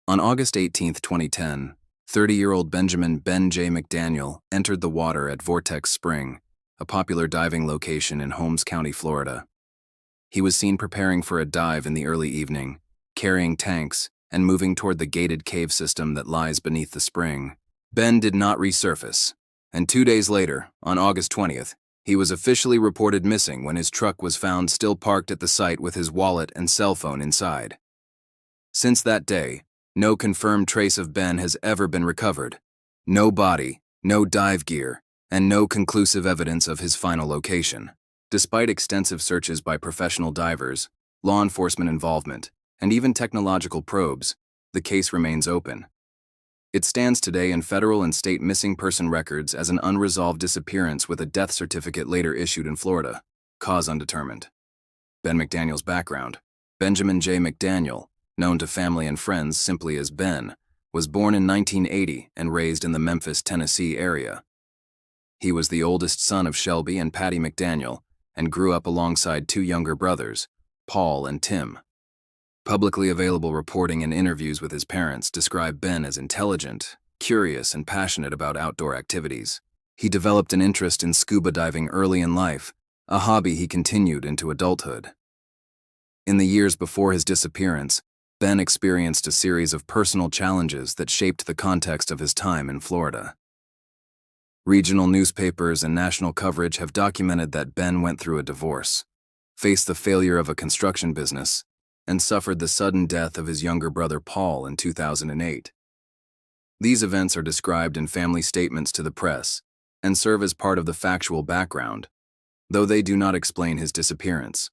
On August 18, 2010, 30-year-old Benjamin Ben J. McDaniel entered the water at Vortex Spring, a popular diving location in Holmes County, Florida. He was seen preparing for a dive in the early evening, carrying tanks and moving toward the gated cave system that lies beneath the spring. Ben did not resurface, and 2 days later, on August 20th, he was officially reported missing when his truck was found still parked at the site with his wallet and cell phone inside. Since that day, no confirmed trace of Ben has ever been recovered. No body, no dive gear, and no conclusive evidence of his final location. Despite extensive searches by professional divers, law enforcement involvement, and even technological probes, the case remains open. It stands today in federal and state missing person records as an unresolved disappearance with a death certificate later issued in Florida, cause undetermined. Ben McDaniel's background. Benjamin J. McDaniel, known to family and friends simply as Ben, was born in 1980 and raised in the Memphis, Tennessee area. He was the oldest son of Shelby and Patty McDaniel and grew up alongside two younger brothers, Paul and Tim. Publicly available reporting and interviews with his parents describe Ben as intelligent, curious, and passionate about outdoor activities. He developed an interest in scuba diving early in life, a hobby he continued into adulthood. In the years before his disappearance, Ben experienced a series of personal challenges that shaped the context of his time in Florida. Regional newspapers and national coverage have documented that Ben went through a divorce, faced the failure of a construction business, and suffered the sudden death of his younger brother Paul in 2008. These events are described in family statements to the press and serve as part of the factual background, though they do not explain his disappearance.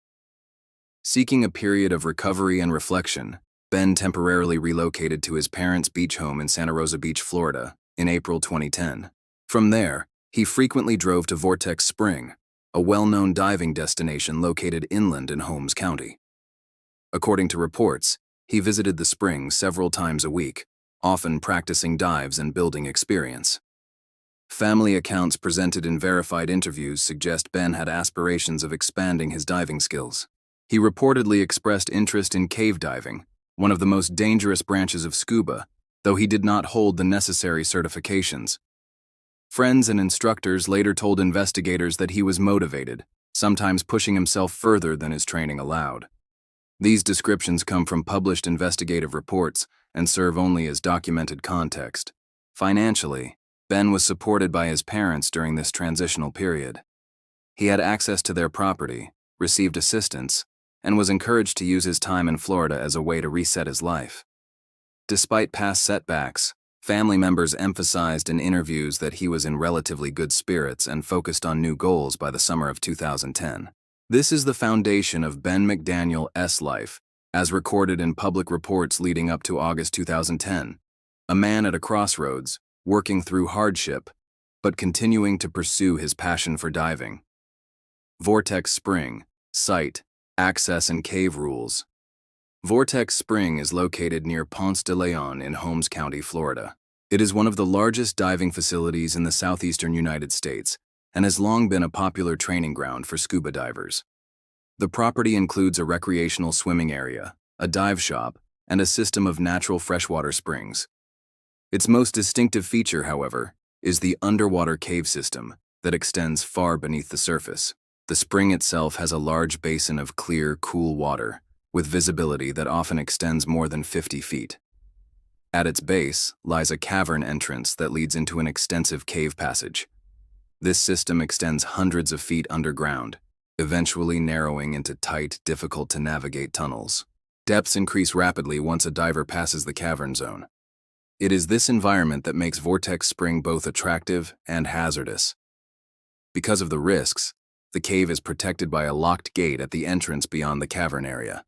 Seeking a period of recovery and reflection, Ben temporarily relocated to his parents' beach home in Santa Rosa Beach, Florida, in April 2010. From there, he frequently drove to Vortex Spring, a well-known diving destination located inland in Holmes County. According to reports, he visited the spring several times a week, often practicing dives and building experience. Family accounts presented in verified interviews suggest Ben had aspirations of expanding his diving skills. He reportedly expressed interest in cave diving, one of the most dangerous branches of scuba, though he did not hold the necessary certifications. Friends and instructors later told investigators that he was motivated, sometimes pushing himself further than his training allowed. These descriptions come from published investigative reports and serve only as documented context. Financially, Ben was supported by his parents during this transitional period. He had access to their property, received assistance, and was encouraged to use his time in Florida as a way to reset his life. Despite past setbacks, family members emphasized in interviews that he was in relatively good spirits and focused on new goals by the summer of 2010. This is the foundation of Ben McDaniel's life, as recorded in public reports leading up to August 2010. A man at a crossroads, working through hardship, but continuing to pursue his passion for diving. Vortex Spring, site, access and cave rules. Vortex Spring is located near Ponce de Leon in Holmes County, Florida. It is one of the largest diving facilities in the southeastern United States and has long been a popular training ground for scuba divers. The property includes a recreational swimming area, a dive shop, and a system of natural freshwater springs. Its most distinctive feature, however, is the underwater cave system that extends far beneath the surface. The spring itself has a large basin of clear, cool water, with visibility that often extends more than 50 feet. At its base lies a cavern entrance that leads into an extensive cave passage. This system extends hundreds of feet underground, eventually narrowing into tight, difficult-to-navigate tunnels. Depths increase rapidly once a diver passes the cavern zone. It is this environment that makes Vortex Spring both attractive and hazardous. Because of the risks, the cave is protected by a locked gate at the entrance beyond the cavern area.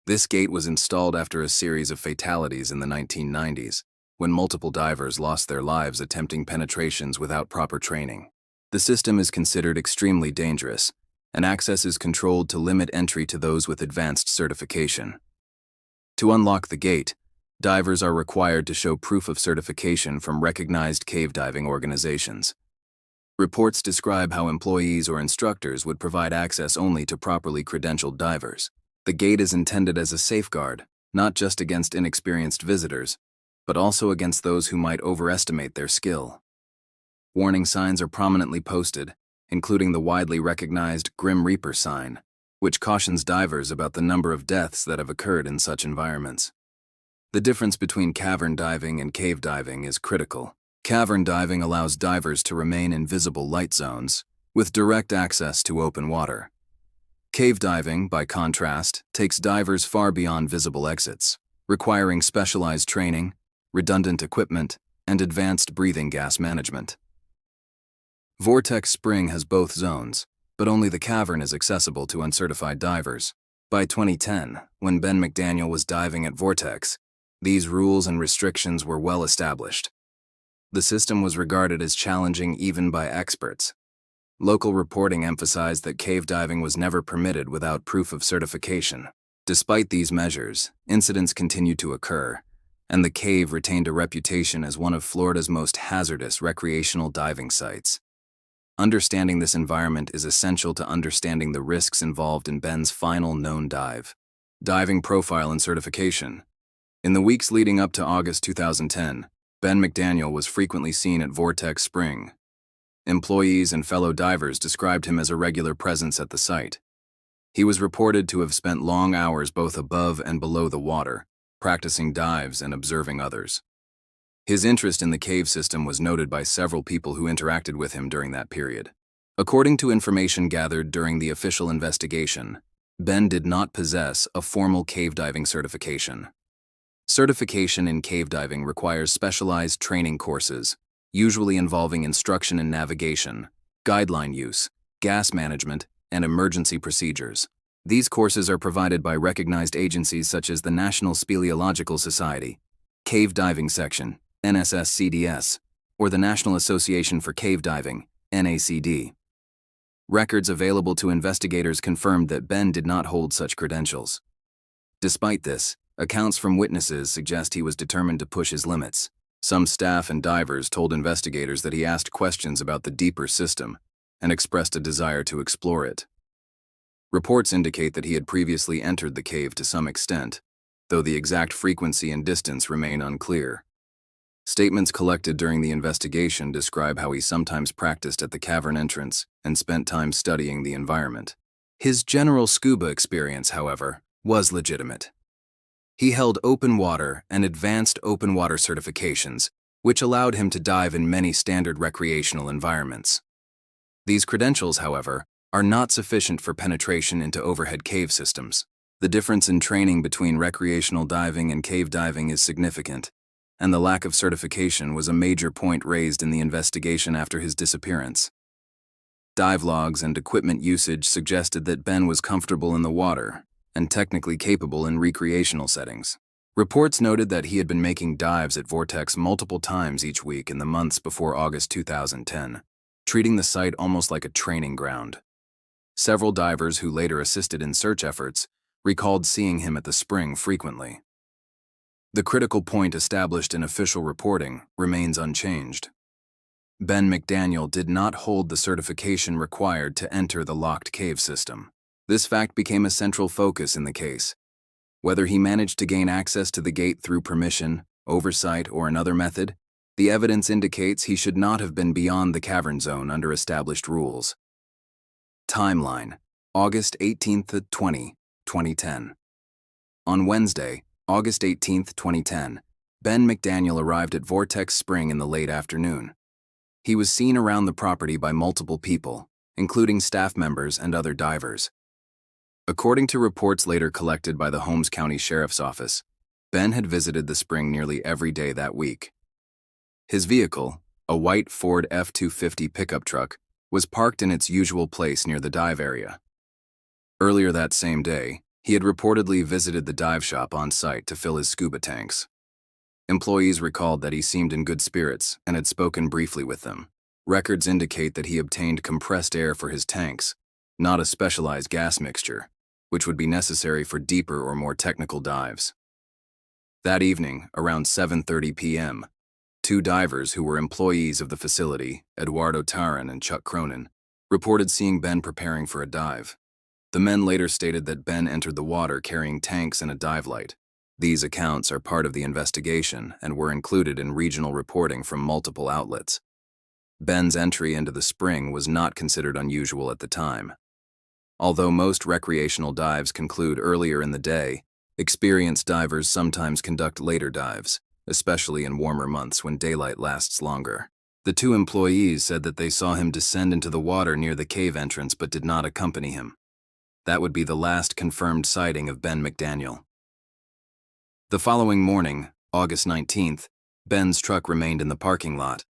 This gate was installed after a series of fatalities in the 1990s, when multiple divers lost their lives attempting penetrations without proper training. The system is considered extremely dangerous, and access is controlled to limit entry to those with advanced certification. To unlock the gate, divers are required to show proof of certification from recognized cave diving organizations. Reports describe how employees or instructors would provide access only to properly credentialed divers. The gate is intended as a safeguard, not just against inexperienced visitors, but also against those who might overestimate their skill. Warning signs are prominently posted, including the widely recognized Grim Reaper sign, which cautions divers about the number of deaths that have occurred in such environments. The difference between cavern diving and cave diving is critical. Cavern diving allows divers to remain in visible light zones, with direct access to open water. Cave diving, by contrast, takes divers far beyond visible exits, requiring specialized training, redundant equipment, and advanced breathing gas management. Vortex Spring has both zones, but only the cavern is accessible to uncertified divers. By 2010, when Ben McDaniel was diving at Vortex, these rules and restrictions were well established. The system was regarded as challenging even by experts. Local reporting emphasized that cave diving was never permitted without proof of certification. Despite these measures, incidents continued to occur, and the cave retained a reputation as one of Florida's most hazardous recreational diving sites. Understanding this environment is essential to understanding the risks involved in Ben's final known dive. Diving profile and certification. In the weeks leading up to August 2010, Ben McDaniel was frequently seen at Vortex Spring. Employees and fellow divers described him as a regular presence at the site. He was reported to have spent long hours both above and below the water, practicing dives and observing others. His interest in the cave system was noted by several people who interacted with him during that period. According to information gathered during the official investigation, Ben did not possess a formal cave diving certification. Certification in cave diving requires specialized training courses, usually involving instruction in navigation, guideline use, gas management, and emergency procedures. These courses are provided by recognized agencies such as the National Speleological Society, Cave Diving Section, NSSCDS, or the National Association for Cave Diving, NACD. Records available to investigators confirmed that Ben did not hold such credentials. Despite this, accounts from witnesses suggest he was determined to push his limits. Some staff and divers told investigators that he asked questions about the deeper system and expressed a desire to explore it. Reports indicate that he had previously entered the cave to some extent, though the exact frequency and distance remain unclear. Statements collected during the investigation describe how he sometimes practiced at the cavern entrance and spent time studying the environment. His general scuba experience, however, was legitimate. He held open water and advanced open water certifications, which allowed him to dive in many standard recreational environments. These credentials, however, are not sufficient for penetration into overhead cave systems. The difference in training between recreational diving and cave diving is significant, and the lack of certification was a major point raised in the investigation after his disappearance. Dive logs and equipment usage suggested that Ben was comfortable in the water and technically capable in recreational settings. Reports noted that he had been making dives at Vortex multiple times each week in the months before August 2010, treating the site almost like a training ground. Several divers who later assisted in search efforts recalled seeing him at the spring frequently. The critical point established in official reporting remains unchanged. Ben McDaniel did not hold the certification required to enter the locked cave system. This fact became a central focus in the case. Whether he managed to gain access to the gate through permission, oversight, or another method, the evidence indicates he should not have been beyond the cavern zone under established rules. Timeline: August 18, 2010. On Wednesday, August 18, 2010, Ben McDaniel arrived at Vortex Spring in the late afternoon. He was seen around the property by multiple people, including staff members and other divers. According to reports later collected by the Holmes County Sheriff's Office, Ben had visited the spring nearly every day that week. His vehicle, a white Ford F-250 pickup truck, was parked in its usual place near the dive area. Earlier that same day, he had reportedly visited the dive shop on site to fill his scuba tanks. Employees recalled that he seemed in good spirits and had spoken briefly with them. Records indicate that he obtained compressed air for his tanks, not a specialized gas mixture, which would be necessary for deeper or more technical dives. That evening, around 7:30 p.m., two divers who were employees of the facility, Eduardo Taran and Chuck Cronin, reported seeing Ben preparing for a dive. The men later stated that Ben entered the water carrying tanks and a dive light. These accounts are part of the investigation and were included in regional reporting from multiple outlets. Ben's entry into the spring was not considered unusual at the time. Although most recreational dives conclude earlier in the day, experienced divers sometimes conduct later dives, especially in warmer months when daylight lasts longer. The two employees said that they saw him descend into the water near the cave entrance but did not accompany him. That would be the last confirmed sighting of Ben McDaniel. The following morning, August 19th, Ben's truck remained in the parking lot.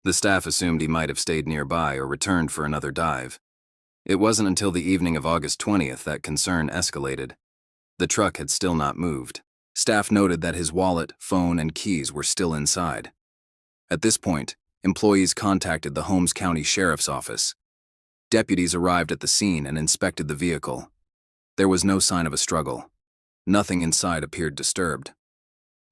The staff assumed he might have stayed nearby or returned for another dive. It wasn't until the evening of August 20th that concern escalated. The truck had still not moved. Staff noted that his wallet, phone, and keys were still inside. At this point, employees contacted the Holmes County Sheriff's Office. Deputies arrived at the scene and inspected the vehicle. There was no sign of a struggle. Nothing inside appeared disturbed.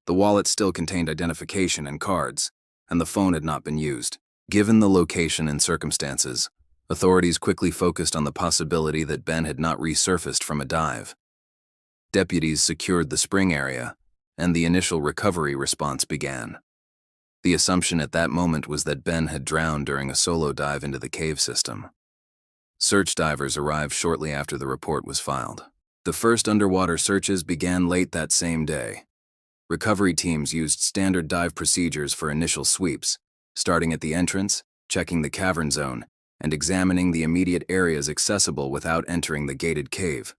The wallet still contained identification and cards, and the phone had not been used. Given the location and circumstances, authorities quickly focused on the possibility that Ben had not resurfaced from a dive. Deputies secured the spring area, and the initial recovery response began. The assumption at that moment was that Ben had drowned during a solo dive into the cave system. Search divers arrived shortly after the report was filed. The first underwater searches began late that same day. Recovery teams used standard dive procedures for initial sweeps, starting at the entrance, checking the cavern zone, and examining the immediate areas accessible without entering the gated cave.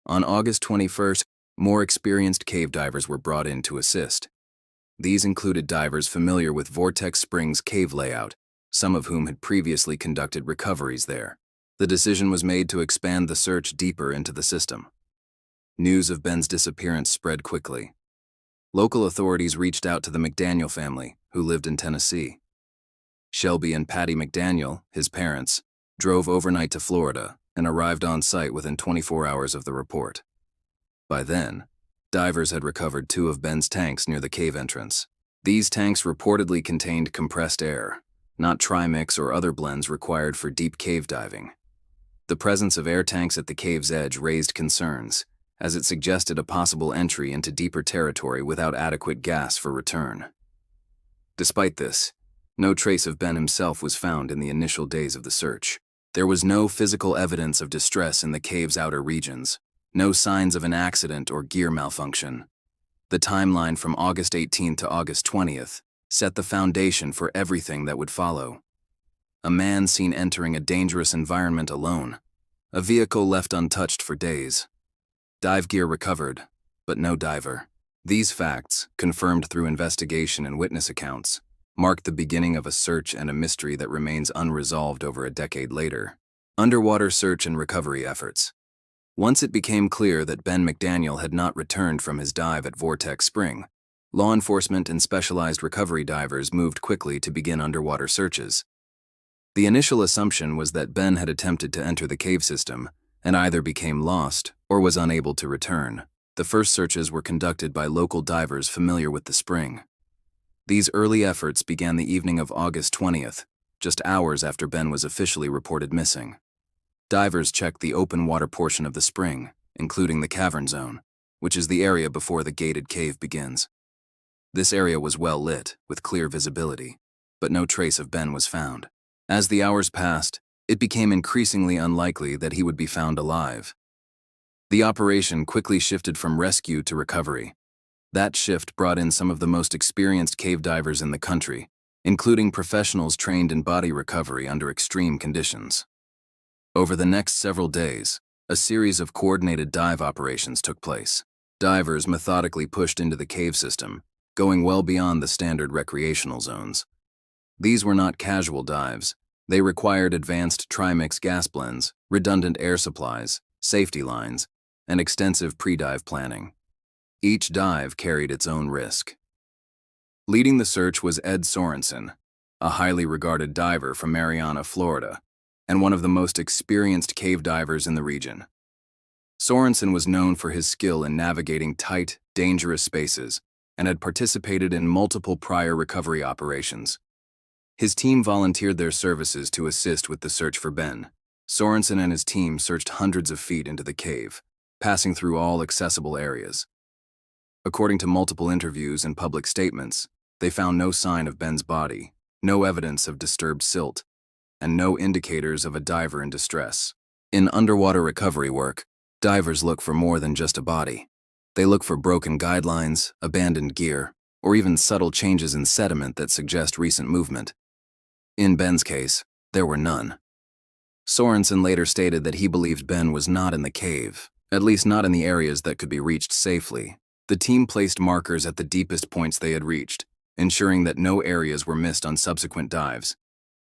On August 21st, more experienced cave divers were brought in to assist. These included divers familiar with Vortex Spring's cave layout, some of whom had previously conducted recoveries there. The decision was made to expand the search deeper into the system. News of Ben's disappearance spread quickly. Local authorities reached out to the McDaniel family, who lived in Tennessee. Shelby and Patty McDaniel, his parents, drove overnight to Florida and arrived on site within 24 hours of the report. By then, divers had recovered 2 of Ben's tanks near the cave entrance. These tanks reportedly contained compressed air, not trimix or other blends required for deep cave diving. The presence of air tanks at the cave's edge raised concerns, as it suggested a possible entry into deeper territory without adequate gas for return. Despite this, no trace of Ben himself was found in the initial days of the search. There was no physical evidence of distress in the cave's outer regions, no signs of an accident or gear malfunction. The timeline from August 18th to August 20th set the foundation for everything that would follow. A man seen entering a dangerous environment alone, a vehicle left untouched for days. Dive gear recovered, but no diver. These facts, confirmed through investigation and witness accounts, marked the beginning of a search and a mystery that remains unresolved over a decade later. Underwater search and recovery efforts. Once it became clear that Ben McDaniel had not returned from his dive at Vortex Spring, law enforcement and specialized recovery divers moved quickly to begin underwater searches. The initial assumption was that Ben had attempted to enter the cave system and either became lost or was unable to return. The first searches were conducted by local divers familiar with the spring. These early efforts began the evening of August 20th, just hours after Ben was officially reported missing. Divers checked the open water portion of the spring, including the cavern zone, which is the area before the gated cave begins. This area was well lit, with clear visibility, but no trace of Ben was found. As the hours passed, it became increasingly unlikely that he would be found alive. The operation quickly shifted from rescue to recovery. That shift brought in some of the most experienced cave divers in the country, including professionals trained in body recovery under extreme conditions. Over the next several days, a series of coordinated dive operations took place. Divers methodically pushed into the cave system, going well beyond the standard recreational zones. These were not casual dives. They required advanced trimix gas blends, redundant air supplies, safety lines, and extensive pre-dive planning. Each dive carried its own risk. Leading the search was Ed Sorenson, a highly regarded diver from Marianna, Florida, and one of the most experienced cave divers in the region. Sorenson was known for his skill in navigating tight, dangerous spaces and had participated in multiple prior recovery operations. His team volunteered their services to assist with the search for Ben. Sorenson and his team searched hundreds of feet into the cave, passing through all accessible areas. According to multiple interviews and public statements, they found no sign of Ben's body, no evidence of disturbed silt, and no indicators of a diver in distress. In underwater recovery work, divers look for more than just a body. They look for broken guidelines, abandoned gear, or even subtle changes in sediment that suggest recent movement. In Ben's case, there were none. Sorenson later stated that he believed Ben was not in the cave, at least not in the areas that could be reached safely. The team placed markers at the deepest points they had reached, ensuring that no areas were missed on subsequent dives.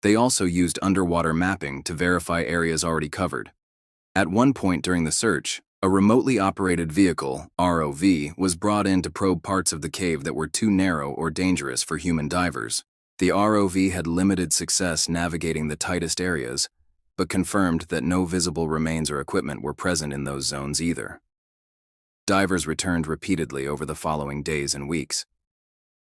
They also used underwater mapping to verify areas already covered. At one point during the search, a remotely operated vehicle, ROV, was brought in to probe parts of the cave that were too narrow or dangerous for human divers. The ROV had limited success navigating the tightest areas, but confirmed that no visible remains or equipment were present in those zones either. Divers returned repeatedly over the following days and weeks.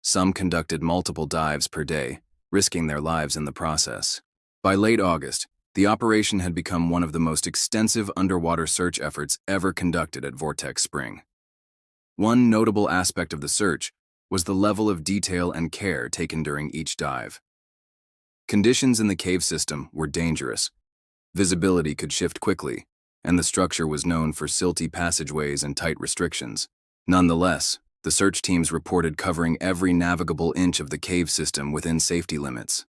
Some conducted multiple dives per day, risking their lives in the process. By late August, the operation had become one of the most extensive underwater search efforts ever conducted at Vortex Spring. One notable aspect of the search was the level of detail and care taken during each dive. Conditions in the cave system were dangerous. Visibility could shift quickly, and the structure was known for silty passageways and tight restrictions. Nonetheless, the search teams reported covering every navigable inch of the cave system within safety limits.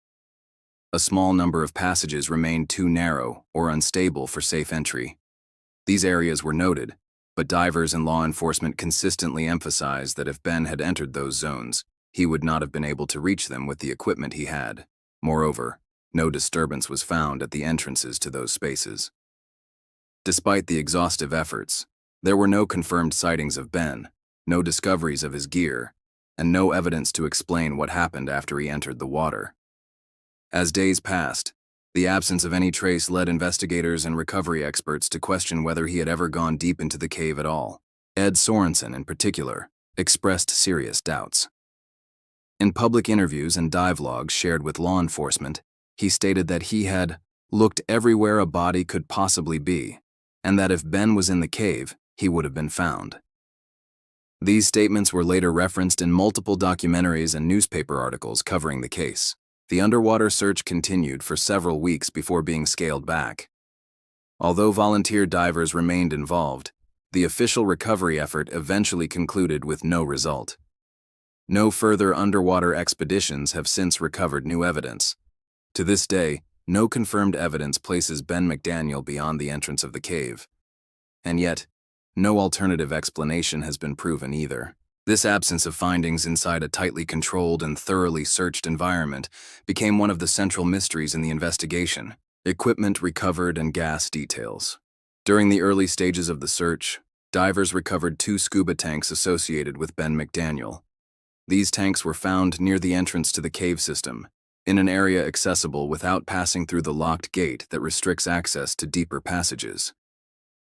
A small number of passages remained too narrow or unstable for safe entry. These areas were noted, but divers and law enforcement consistently emphasized that if Ben had entered those zones, he would not have been able to reach them with the equipment he had. Moreover, no disturbance was found at the entrances to those spaces. Despite the exhaustive efforts, there were no confirmed sightings of Ben, no discoveries of his gear, and no evidence to explain what happened after he entered the water. As days passed, the absence of any trace led investigators and recovery experts to question whether he had ever gone deep into the cave at all. Ed Sorenson, in particular, expressed serious doubts. In public interviews and dive logs shared with law enforcement, he stated that he had looked everywhere a body could possibly be, and that if Ben was in the cave, he would have been found. These statements were later referenced in multiple documentaries and newspaper articles covering the case. The underwater search continued for several weeks before being scaled back. Although volunteer divers remained involved, the official recovery effort eventually concluded with no result. No further underwater expeditions have since recovered new evidence. To this day, no confirmed evidence places Ben McDaniel beyond the entrance of the cave. And yet, no alternative explanation has been proven either. This absence of findings inside a tightly controlled and thoroughly searched environment became one of the central mysteries in the investigation: equipment recovered and gas details. During the early stages of the search, divers recovered 2 scuba tanks associated with Ben McDaniel. These tanks were found near the entrance to the cave system, in an area accessible without passing through the locked gate that restricts access to deeper passages.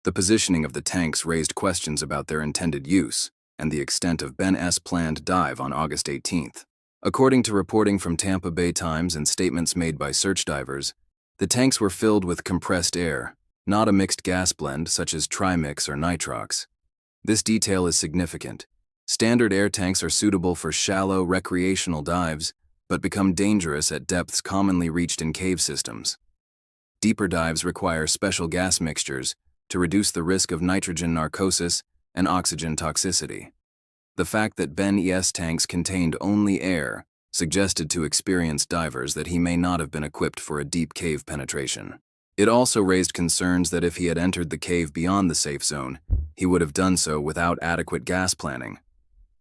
The positioning of the tanks raised questions about their intended use and the extent of Ben's planned dive on August 18th. According to reporting from Tampa Bay Times and statements made by search divers, the tanks were filled with compressed air, not a mixed gas blend such as trimix or nitrox. This detail is significant. Standard air tanks are suitable for shallow recreational dives, but become dangerous at depths commonly reached in cave systems. Deeper dives require special gas mixtures to reduce the risk of nitrogen narcosis and oxygen toxicity. The fact that Ben's tanks contained only air suggested to experienced divers that he may not have been equipped for a deep cave penetration. It also raised concerns that if he had entered the cave beyond the safe zone, he would have done so without adequate gas planning,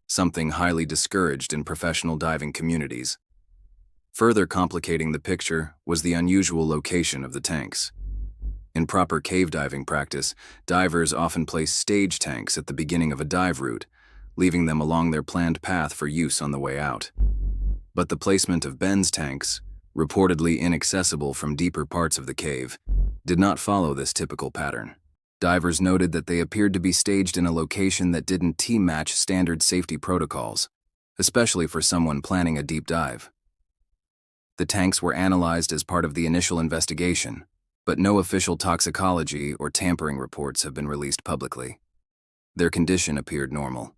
something highly discouraged in professional diving communities. Further complicating the picture was the unusual location of the tanks. In proper cave diving practice, divers often place stage tanks at the beginning of a dive route, leaving them along their planned path for use on the way out. But the placement of Ben's tanks, reportedly inaccessible from deeper parts of the cave, did not follow this typical pattern. Divers noted that they appeared to be staged in a location that didn't match standard safety protocols, especially for someone planning a deep dive. The tanks were analyzed as part of the initial investigation, but no official toxicology or tampering reports have been released publicly. Their condition appeared normal.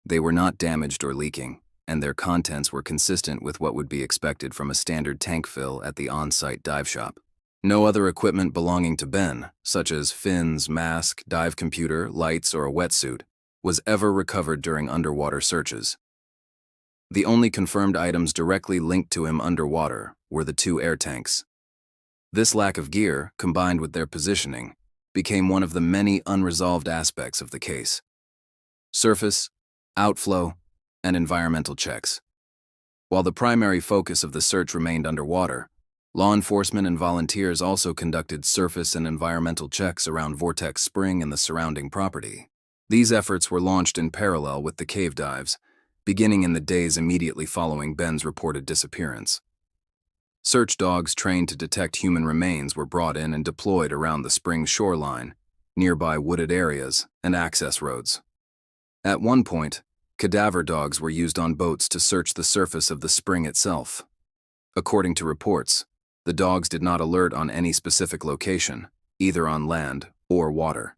They were not damaged or leaking, and their contents were consistent with what would be expected from a standard tank fill at the on-site dive shop. No other equipment belonging to Ben, such as fins, mask, dive computer, lights, or a wetsuit, was ever recovered during underwater searches. The only confirmed items directly linked to him underwater were the 2 air tanks. This lack of gear, combined with their positioning, became one of the many unresolved aspects of the case. Surface, outflow, and environmental checks. While the primary focus of the search remained underwater, law enforcement and volunteers also conducted surface and environmental checks around Vortex Spring and the surrounding property. These efforts were launched in parallel with the cave dives, beginning in the days immediately following Ben's reported disappearance. Search dogs trained to detect human remains were brought in and deployed around the spring shoreline, nearby wooded areas, and access roads. At one point, cadaver dogs were used on boats to search the surface of the spring itself. According to reports, the dogs did not alert on any specific location, either on land or water.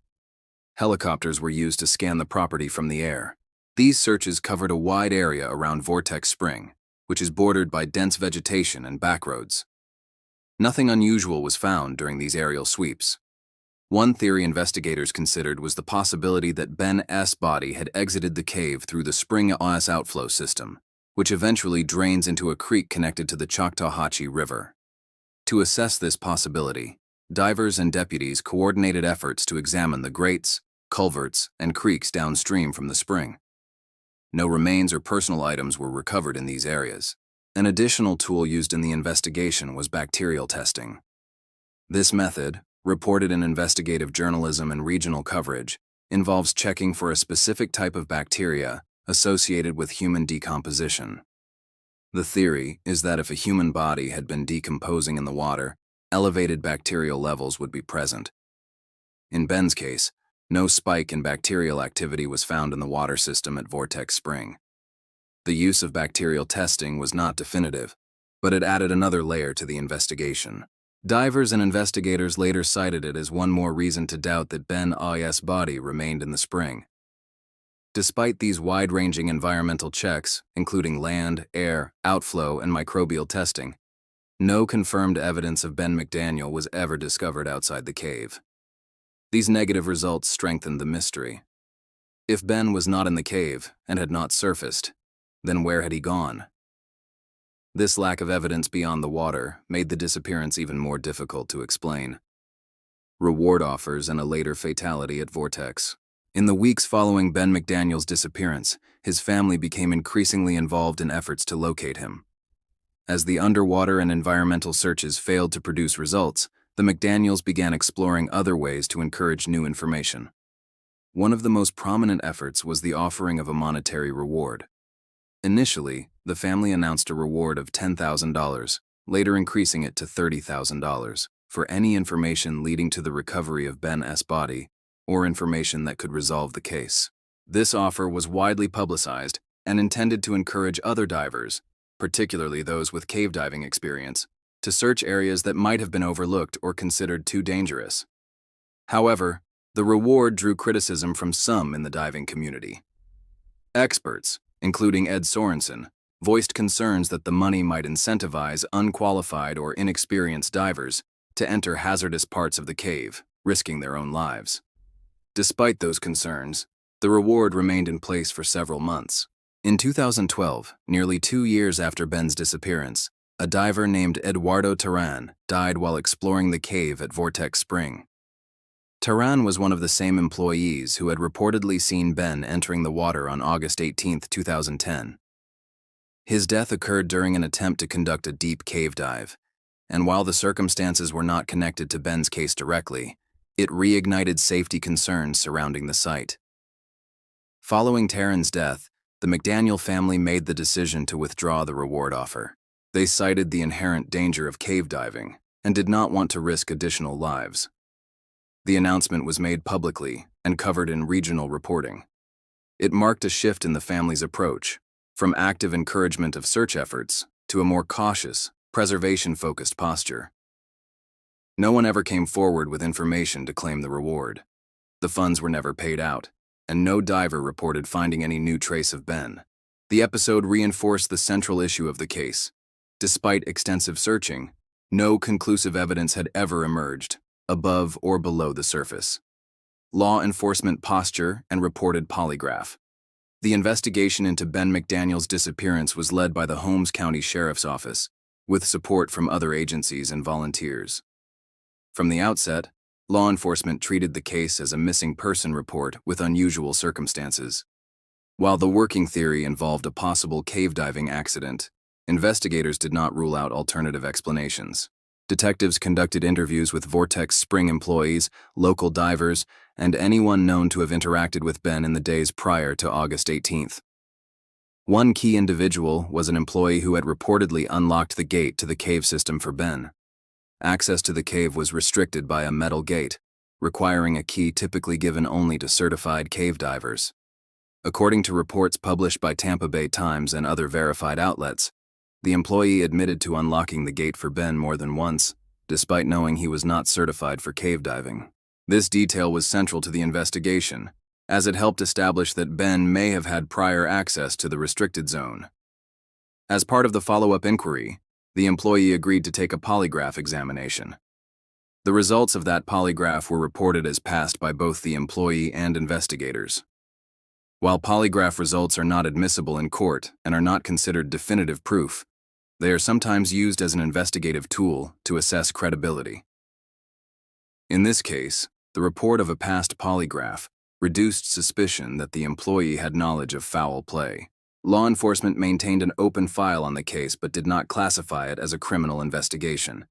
Helicopters were used to scan the property from the air. These searches covered a wide area around Vortex Spring, which is bordered by dense vegetation and backroads. Nothing unusual was found during these aerial sweeps. One theory investigators considered was the possibility that Ben's body had exited the cave through the Spring-OS outflow system, which eventually drains into a creek connected to the Choctawhatchee River. To assess this possibility, divers and deputies coordinated efforts to examine the grates, culverts, and creeks downstream from the spring. No remains or personal items were recovered in these areas. An additional tool used in the investigation was bacterial testing. This method, reported in investigative journalism and regional coverage, involves checking for a specific type of bacteria associated with human decomposition. The theory is that if a human body had been decomposing in the water, elevated bacterial levels would be present. In Ben's case, no spike in bacterial activity was found in the water system at Vortex Spring. The use of bacterial testing was not definitive, but it added another layer to the investigation. Divers and investigators later cited it as one more reason to doubt that Ben's body remained in the spring. Despite these wide-ranging environmental checks, including land, air, outflow, and microbial testing, no confirmed evidence of Ben McDaniel was ever discovered outside the cave. These negative results strengthened the mystery. If Ben was not in the cave and had not surfaced, then where had he gone? This lack of evidence beyond the water made the disappearance even more difficult to explain. Reward offers and a later fatality at Vortex. In the weeks following Ben McDaniel's disappearance, his family became increasingly involved in efforts to locate him. As the underwater and environmental searches failed to produce results, the McDaniels began exploring other ways to encourage new information. One of the most prominent efforts was the offering of a monetary reward. Initially, the family announced a reward of $10,000, later increasing it to $30,000, for any information leading to the recovery of Ben's body, or information that could resolve the case. This offer was widely publicized and intended to encourage other divers, particularly those with cave diving experience, to search areas that might have been overlooked or considered too dangerous. However, the reward drew criticism from some in the diving community. Experts, including Ed Sorenson, voiced concerns that the money might incentivize unqualified or inexperienced divers to enter hazardous parts of the cave, risking their own lives. Despite those concerns, the reward remained in place for several months. In 2012, nearly 2 years after Ben's disappearance, a diver named Eduardo Terran died while exploring the cave at Vortex Spring. Terran was one of the same employees who had reportedly seen Ben entering the water on August 18, 2010. His death occurred during an attempt to conduct a deep cave dive, and while the circumstances were not connected to Ben's case directly, it reignited safety concerns surrounding the site. Following Terran's death, the McDaniel family made the decision to withdraw the reward offer. They cited the inherent danger of cave diving and did not want to risk additional lives. The announcement was made publicly and covered in regional reporting. It marked a shift in the family's approach, from active encouragement of search efforts to a more cautious, preservation-focused posture. No one ever came forward with information to claim the reward. The funds were never paid out, and no diver reported finding any new trace of Ben. The episode reinforced the central issue of the case. Despite extensive searching, no conclusive evidence had ever emerged, above or below the surface. Law enforcement posture and reported polygraph. The investigation into Ben McDaniel's disappearance was led by the Holmes County Sheriff's Office, with support from other agencies and volunteers. From the outset, law enforcement treated the case as a missing person report with unusual circumstances. While the working theory involved a possible cave diving accident, investigators did not rule out alternative explanations. Detectives conducted interviews with Vortex Spring employees, local divers, and anyone known to have interacted with Ben in the days prior to August 18th. One key individual was an employee who had reportedly unlocked the gate to the cave system for Ben. Access to the cave was restricted by a metal gate, requiring a key typically given only to certified cave divers. According to reports published by Tampa Bay Times and other verified outlets, the employee admitted to unlocking the gate for Ben more than once, despite knowing he was not certified for cave diving. This detail was central to the investigation, as it helped establish that Ben may have had prior access to the restricted zone. As part of the follow-up inquiry, the employee agreed to take a polygraph examination. The results of that polygraph were reported as passed by both the employee and investigators. While polygraph results are not admissible in court and are not considered definitive proof, they are sometimes used as an investigative tool to assess credibility. In this case, the report of a past polygraph reduced suspicion that the employee had knowledge of foul play. Law enforcement maintained an open file on the case but did not classify it as a criminal investigation.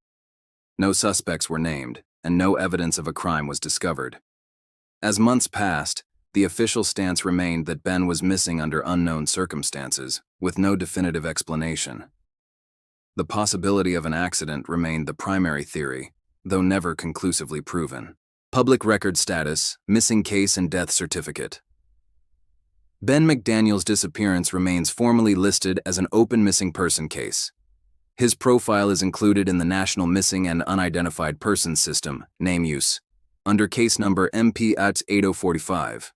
No suspects were named, and no evidence of a crime was discovered. As months passed, the official stance remained that Ben was missing under unknown circumstances, with no definitive explanation. The possibility of an accident remained the primary theory, though never conclusively proven. Public record status, missing case and death certificate. Ben McDaniel's disappearance remains formally listed as an open missing person case. His profile is included in the National Missing and Unidentified Persons System, NamUs, under case number MP@8045.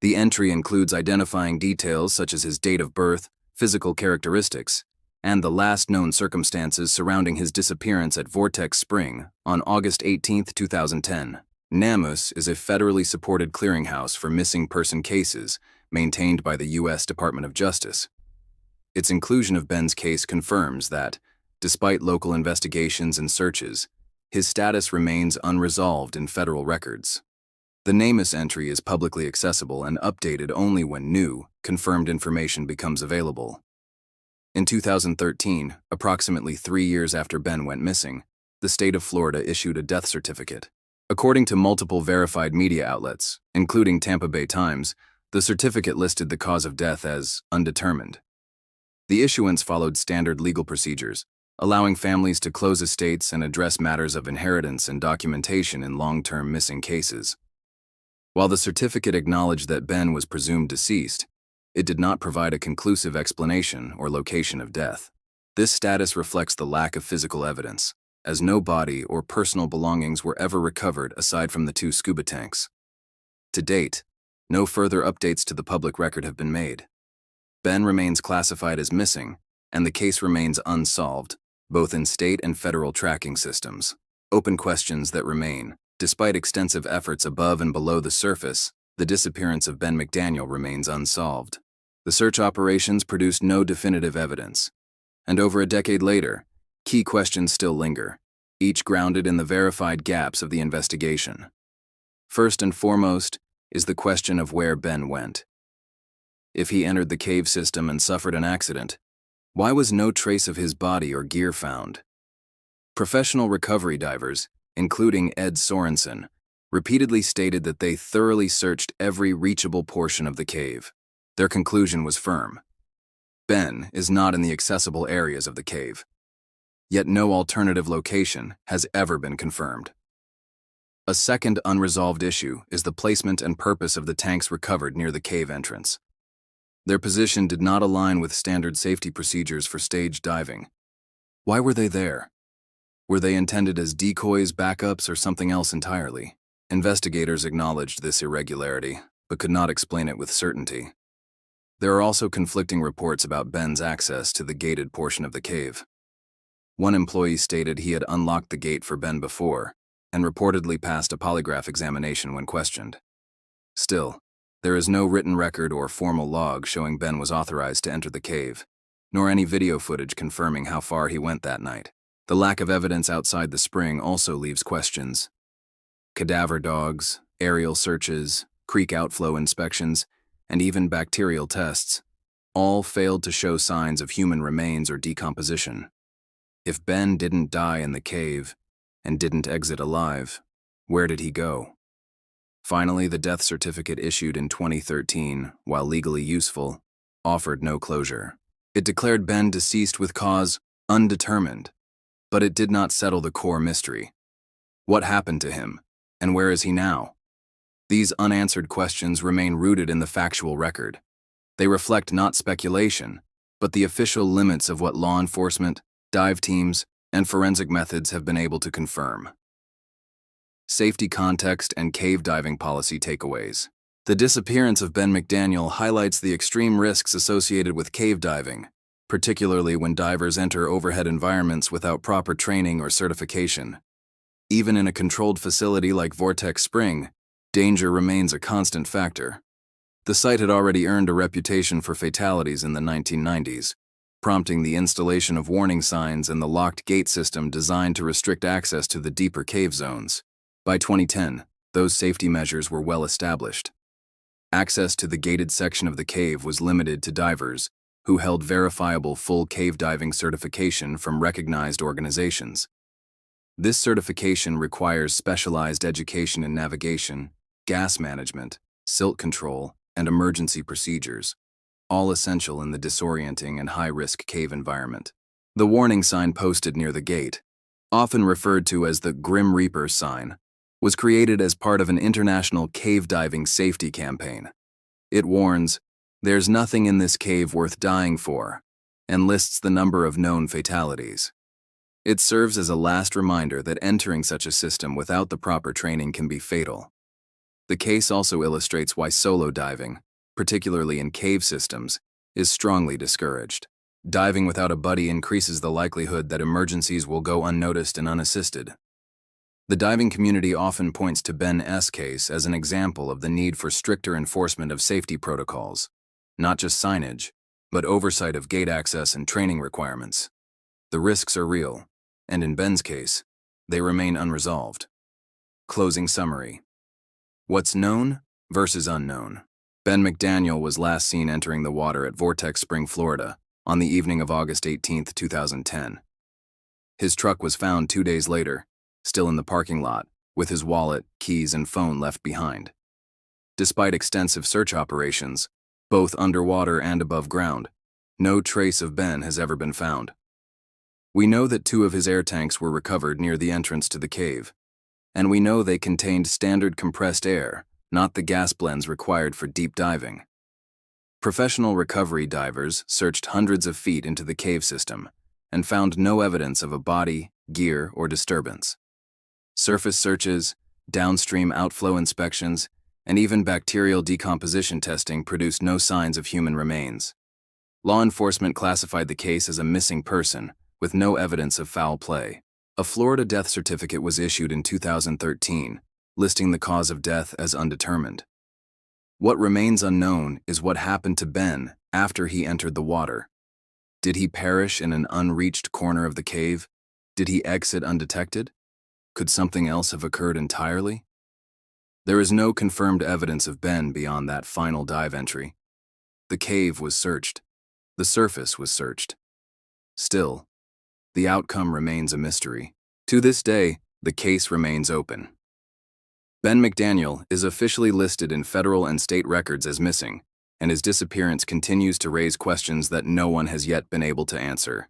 The entry includes identifying details such as his date of birth, physical characteristics, and the last known circumstances surrounding his disappearance at Vortex Spring on August 18, 2010. NamUs is a federally supported clearinghouse for missing person cases maintained by the U.S. Department of Justice. Its inclusion of Ben's case confirms that, despite local investigations and searches, his status remains unresolved in federal records. The NamUs entry is publicly accessible and updated only when new, confirmed information becomes available. In 2013, approximately 3 years after Ben went missing, the state of Florida issued a death certificate. According to multiple verified media outlets, including Tampa Bay Times, the certificate listed the cause of death as undetermined. The issuance followed standard legal procedures, allowing families to close estates and address matters of inheritance and documentation in long-term missing cases. While the certificate acknowledged that Ben was presumed deceased, it did not provide a conclusive explanation or location of death. This status reflects the lack of physical evidence, as no body or personal belongings were ever recovered aside from the 2 scuba tanks. To date, no further updates to the public record have been made. Ben remains classified as missing, and the case remains unsolved, both in state and federal tracking systems. Open questions that remain. Despite extensive efforts above and below the surface, the disappearance of Ben McDaniel remains unsolved. The search operations produced no definitive evidence, and over a decade later, key questions still linger, each grounded in the verified gaps of the investigation. First and foremost is the question of where Ben went. If he entered the cave system and suffered an accident, why was no trace of his body or gear found? Professional recovery divers, including Ed Sorenson, repeatedly stated that they thoroughly searched every reachable portion of the cave. Their conclusion was firm. Ben is not in the accessible areas of the cave. Yet no alternative location has ever been confirmed. A second unresolved issue is the placement and purpose of the tanks recovered near the cave entrance. Their position did not align with standard safety procedures for stage diving. Why were they there? Were they intended as decoys, backups, or something else entirely? Investigators acknowledged this irregularity. but could not explain it with certainty. There are also conflicting reports about Ben's access to the gated portion of the cave. One employee stated he had unlocked the gate for Ben before, and reportedly passed a polygraph examination when questioned. Still, there is no written record or formal log showing Ben was authorized to enter the cave, nor any video footage confirming how far he went that night. The lack of evidence outside the spring also leaves questions. Cadaver dogs, aerial searches, creek outflow inspections, and even bacterial tests all failed to show signs of human remains or decomposition. If Ben didn't die in the cave and didn't exit alive, where did he go? Finally, the death certificate issued in 2013, while legally useful, offered no closure. It declared Ben deceased with cause undetermined, but it did not settle the core mystery. What happened to him, and where is he now? These unanswered questions remain rooted in the factual record. They reflect not speculation, but the official limits of what law enforcement, dive teams, and forensic methods have been able to confirm. Safety context and cave diving policy takeaways. The disappearance of Ben McDaniel highlights the extreme risks associated with cave diving, particularly when divers enter overhead environments without proper training or certification. Even in a controlled facility like Vortex Spring, danger remains a constant factor. The site had already earned a reputation for fatalities in the 1990s, prompting the installation of warning signs and the locked gate system designed to restrict access to the deeper cave zones. By 2010, those safety measures were well established. Access to the gated section of the cave was limited to divers who held verifiable full cave diving certification from recognized organizations. This certification requires specialized education in navigation, gas management, silt control, and emergency procedures, all essential in the disorienting and high-risk cave environment. The warning sign posted near the gate, often referred to as the Grim Reaper sign, was created as part of an international cave diving safety campaign. It warns, "There's nothing in this cave worth dying for," and lists the number of known fatalities. It serves as a last reminder that entering such a system without the proper training can be fatal. The case also illustrates why solo diving, particularly in cave systems, is strongly discouraged. Diving without a buddy increases the likelihood that emergencies will go unnoticed and unassisted. The diving community often points to Ben's case as an example of the need for stricter enforcement of safety protocols, not just signage, but oversight of gate access and training requirements. The risks are real, and in Ben's case, they remain unresolved. Closing summary. What's known versus unknown. Ben McDaniel was last seen entering the water at Vortex Spring, Florida, on the evening of August 18, 2010. His truck was found 2 days later, still in the parking lot, with his wallet, keys, and phone left behind. Despite extensive search operations, both underwater and above ground, no trace of Ben has ever been found. We know that 2 of his air tanks were recovered near the entrance to the cave, and we know they contained standard compressed air, not the gas blends required for deep diving. Professional recovery divers searched hundreds of feet into the cave system and found no evidence of a body, gear, or disturbance. Surface searches, downstream outflow inspections, and even bacterial decomposition testing produced no signs of human remains. Law enforcement classified the case as a missing person, with no evidence of foul play. A Florida death certificate was issued in 2013, listing the cause of death as undetermined. What remains unknown is what happened to Ben after he entered the water. Did he perish in an unreached corner of the cave? Did he exit undetected? Could something else have occurred entirely? There is no confirmed evidence of Ben beyond that final dive entry. The cave was searched. The surface was searched. Still, the outcome remains a mystery. To this day, the case remains open. Ben McDaniel is officially listed in federal and state records as missing, and his disappearance continues to raise questions that no one has yet been able to answer.